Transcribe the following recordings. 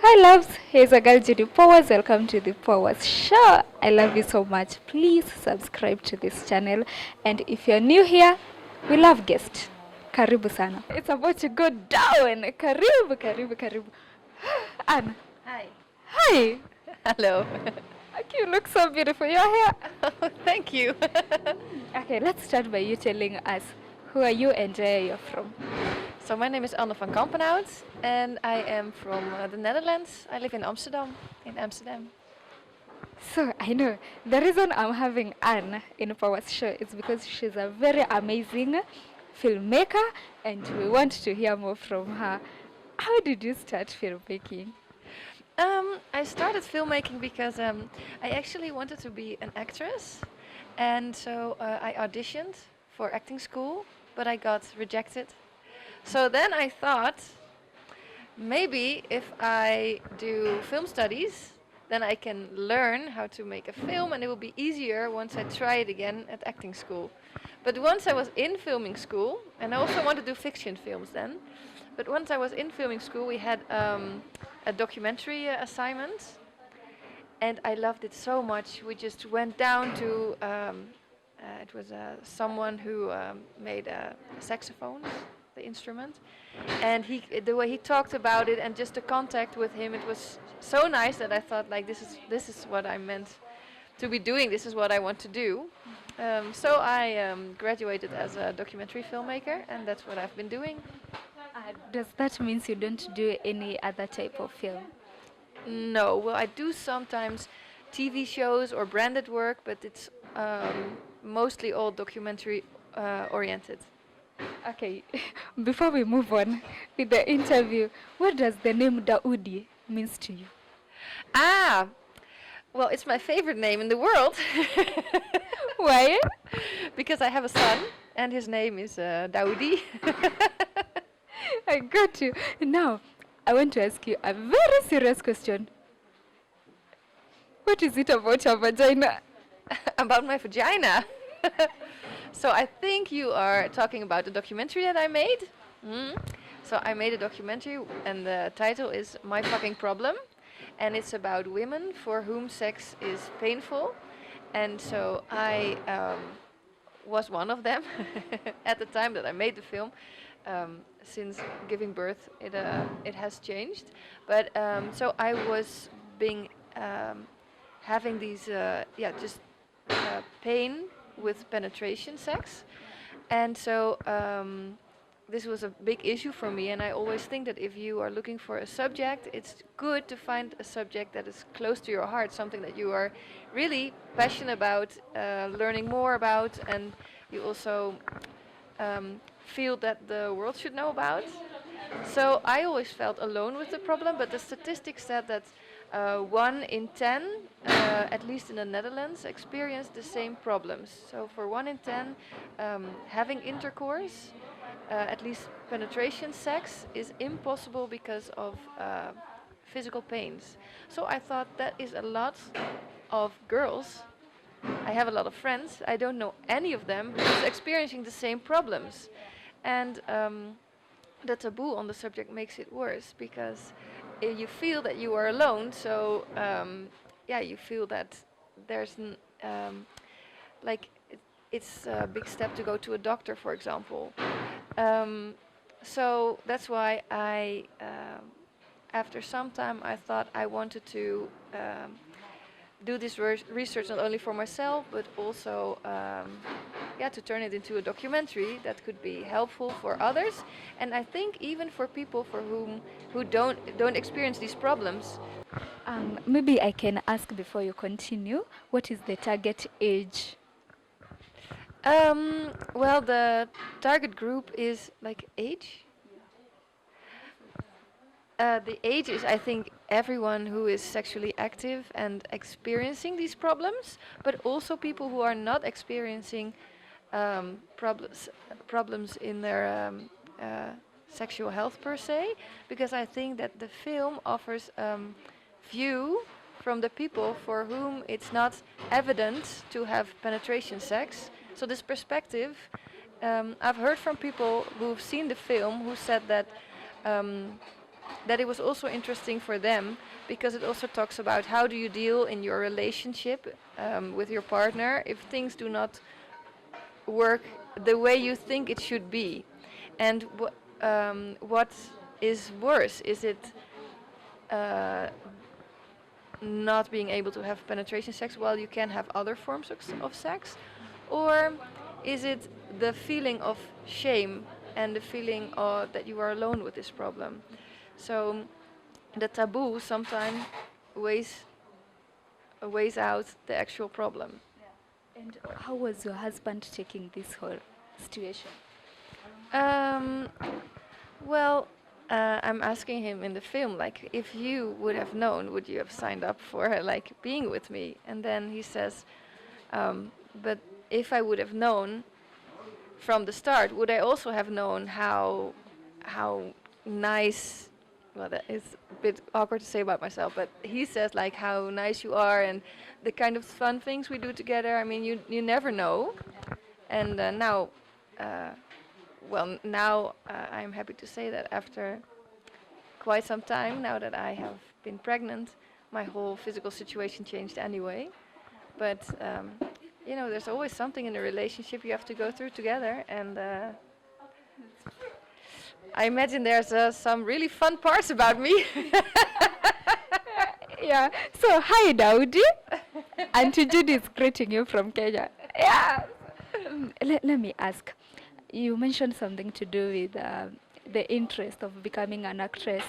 Hi loves, here's a girl Judy Powers. Welcome to the Powers Show. I love you so much. Please subscribe to this channel. And if you're new here, we love guests. Karibu sana. It's about to go down. Karibu, karibu, karibu. Anna. Hi. Hi. Hello. Okay, you look so beautiful. You're here. Thank you. Okay, let's start by you telling us who are you and where you're from. So my name is Anne van Kampenhout and I am from the Netherlands. I live in Amsterdam. So I know the reason I'm having Anne in Power's show is because she's a very amazing filmmaker and we want to hear more from her. How did you start filmmaking? I started filmmaking because I actually wanted to be an actress, and so I auditioned for acting school, but I got rejected. So then I thought, maybe if I do film studies, then I can learn how to make a film and it will be easier once I try it again at acting school. But once I was in filming school, and I also wanted to do fiction films then, but once I was in filming school, we had a documentary assignment, and I loved it so much. We just went down to, it was someone who made saxophones, the instrument, and the way he talked about it and just the contact with him, it was so nice that I thought like this is what I meant to be doing. This is what I want to do. So I graduated as a documentary filmmaker, and that's what I've been doing. Does that mean you don't do any other type of film? No, well, I do sometimes TV shows or branded work, but it's mostly all documentary oriented. Okay, before we move on with the interview, what does the name Daudi means to you? Ah, well, it's my favorite name in the world. Why? Because I have a son, and his name is Daudi. I got you. Now, I want to ask you a very serious question. What is it about your vagina? About my vagina. So I think you are talking about the documentary that I made. Mm. So I made a documentary, and the title is My Fucking Problem, and it's about women for whom sex is painful. And so I was one of them at the time that I made the film. Since giving birth, it has changed. But so I was being having these just pain with penetration sex, and so this was a big issue for me. And I always think that if you are looking for a subject, it's good to find a subject that is close to your heart, something that you are really passionate about, learning more about, and you also feel that the world should know about. So I always felt alone with the problem, but the statistics said that 1 in 10, at least in the Netherlands, experience the same problems. So for 1 in 10, having intercourse, at least penetration sex, is impossible because of physical pains. So I thought that is a lot of girls. I have a lot of friends. I don't know any of them who's experiencing the same problems. And the taboo on the subject makes it worse because you feel that you are alone. So you feel that there's like it's a big step to go to a doctor, for example. So that's why after some time, I thought I wanted to do this research not only for myself, but also to turn it into a documentary that could be helpful for others, and I think even for people who don't experience these problems. Maybe I can ask before you continue, what is the target age? Well, the target group is like age. The age is, I think, everyone who is sexually active and experiencing these problems, but also people who are not experiencing problems in their sexual health per se, because I think that the film offers view from the people for whom it's not evident to have penetration sex. So this perspective, I've heard from people who've seen the film who said that that it was also interesting for them because it also talks about how do you deal in your relationship with your partner if things do not work the way you think it should be, and what is worse? Is it uh, not being able to have penetration sex while you can have other forms of sex, or is it the feeling of shame and the feeling that you are alone with this problem? So the taboo sometimes weighs out the actual problem. And how was your husband taking this whole situation? Um, well, I'm asking him in the film, like, if you would have known, would you have signed up for like being with me? And then he says, but if I would have known from the start, would I also have known how nice? Well, that is a bit awkward to say about myself, but he says like how nice you are and the kind of fun things we do together. I mean, you never know. And now, I'm happy to say that after quite some time, now that I have been pregnant, my whole physical situation changed anyway. But there's always something in a relationship you have to go through together, and I imagine there's some really fun parts about me. Yeah. So hi, Daudi. Auntie Judy is greeting you from Kenya. Yeah. Let me ask. You mentioned something to do with the interest of becoming an actress.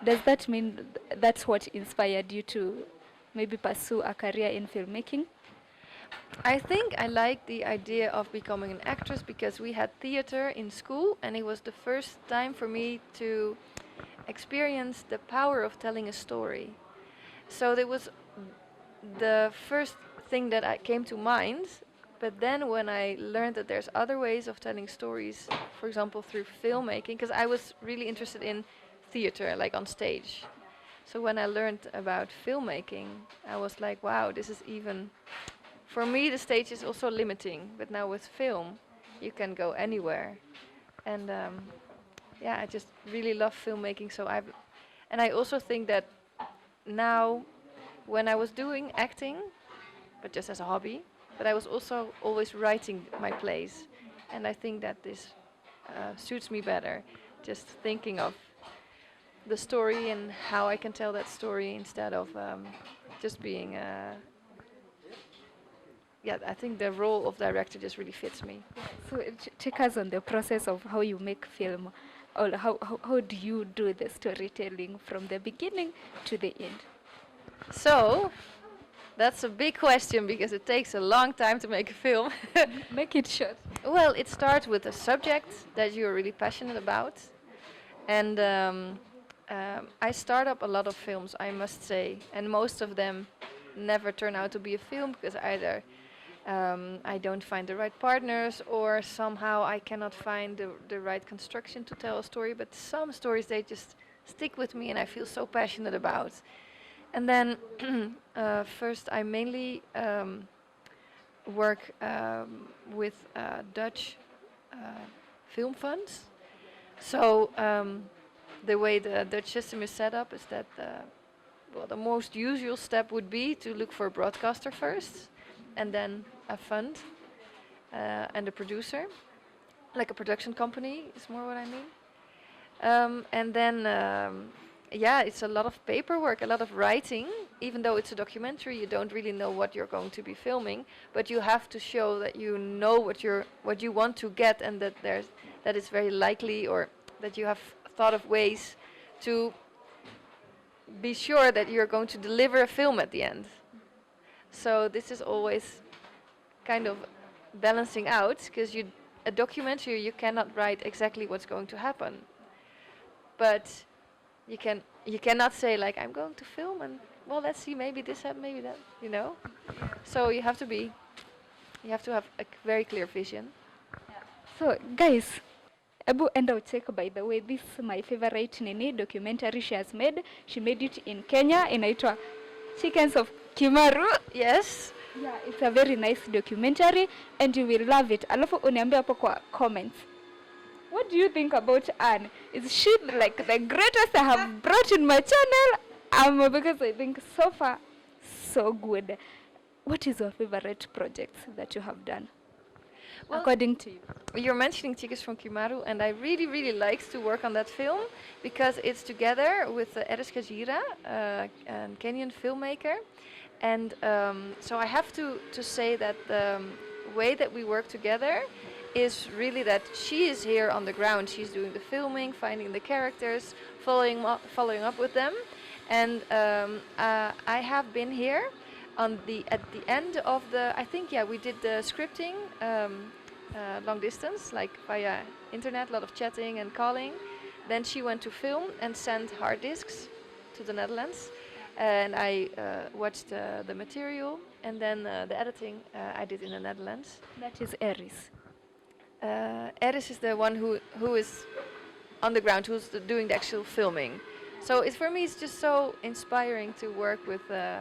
Does that mean that's what inspired you to maybe pursue a career in filmmaking? I think I like the idea of becoming an actress because we had theater in school, and it was the first time for me to experience the power of telling a story. So that was the first thing that I came to mind. But then when I learned that there's other ways of telling stories, for example through filmmaking, because I was really interested in theater, like on stage. So when I learned about filmmaking, I was like, wow, this is even, for me the stage is also limiting, but now with film you can go anywhere. And I just really love filmmaking. And I also think that now, when I was doing acting, but just as a hobby, but I was also always writing my plays, and I think that this suits me better. Just thinking of the story and how I can tell that story instead of just being. I think the role of director just really fits me. So take us on the process of how you make film, or how do you do the storytelling from the beginning to the end? So, that's a big question because it takes a long time to make a film. Make it short. Well, it starts with a subject that you're really passionate about. And I start up a lot of films, I must say. And most of them never turn out to be a film because either I don't find the right partners, or somehow I cannot find the right construction to tell a story. But some stories, they just stick with me and I feel so passionate about. And then first I mainly work with Dutch film funds. So the way the Dutch system is set up is that the most usual step would be to look for a broadcaster first, and then a fund and a producer, like a production company is more what I mean. And then it's a lot of paperwork, a lot of writing. Even though it's a documentary, you don't really know what you're going to be filming, but you have to show that you know what you want to get, and that it's very likely, or that you have thought of ways to be sure that you're going to deliver a film at the end. So this is always kind of balancing out, because a documentary you cannot write exactly what's going to happen, but you cannot say like, I'm going to film and well, let's see, maybe this happened, maybe that, So you have to have a very clear vision. So guys, Ebu enda check, by the way, this is my favorite nini documentary she has made. She made it in Kenya, inaitwa Chickens of Kimaru. Yes. Yeah, it's a very nice documentary and you will love it. Alafu uniambia hapo kwa comments What do you think about Anne? Is she like the greatest I have brought in my channel? Because I think so far, so good. What is your favorite project that you have done, Well, according to you? you're mentioning Chicas from Kimaru, and I really, really liked to work on that film because it's together with Eris Kajira, and Kenyan filmmaker. And so I have to say that the way that we work together is really that she is here on the ground. She's doing the filming, finding the characters, following up with them. And I have been here at the end of the, I think, yeah, we did the scripting long distance, like via internet, a lot of chatting and calling. Then she went to film and sent hard disks to the Netherlands. And I watched the material, and then the editing I did in the Netherlands. That is Eris. Eris is the one who is on the ground, who's doing the actual filming. So for me, it's just so inspiring to work with a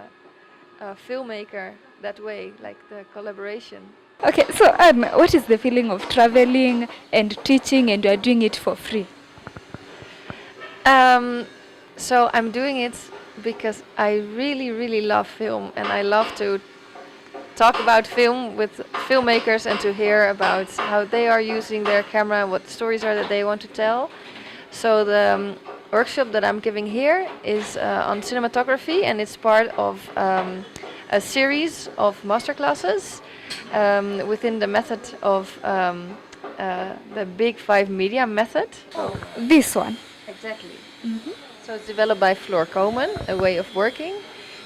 filmmaker that way, like the collaboration. Okay, so Anne, what is the feeling of traveling and teaching, and you are doing it for free? So I'm doing it because I really, really love film, and I love to talk about film with filmmakers and to hear about how they are using their camera and what stories are that they want to tell. So the workshop that I'm giving here is on cinematography, and it's part of a series of masterclasses within the method of the Big Five Media method. Oh, this one. Exactly. So it's developed by Floor Komen, a way of working.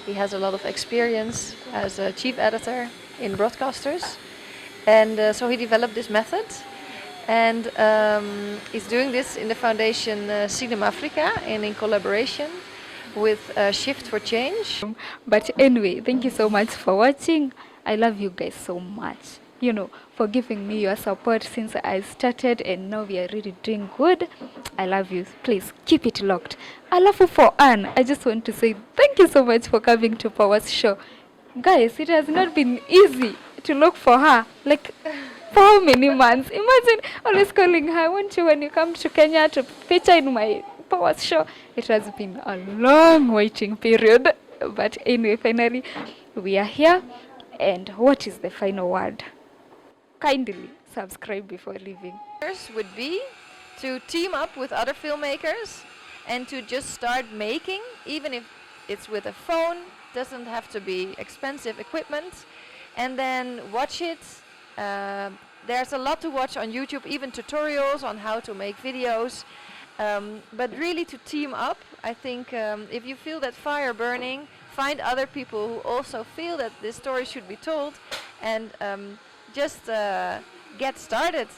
He has a lot of experience as a chief editor in broadcasters. And so he developed this method. And he's doing this in the foundation Cinema Africa and in collaboration with Shift for Change. But anyway, thank you so much for watching. I love you guys so much. You know, for giving me your support since I started, and now we are really doing good. I love you. Please keep it locked. I love you for Anne. I just want to say thank you so much for coming to Power's show. Guys, it has not been easy to look for her. Like, for how many months? Imagine always calling her. I want you when you come to Kenya to feature in my Power's show. It has been a long waiting period. But anyway, finally, we are here. And what is the final word? Kindly subscribe before leaving. Would be to team up with other filmmakers and to just start making, even if it's with a phone, doesn't have to be expensive equipment, and then watch it. There's a lot to watch on YouTube, even tutorials on how to make videos, but really to team up. I think if you feel that fire burning, find other people who also feel that this story should be told, and just get started.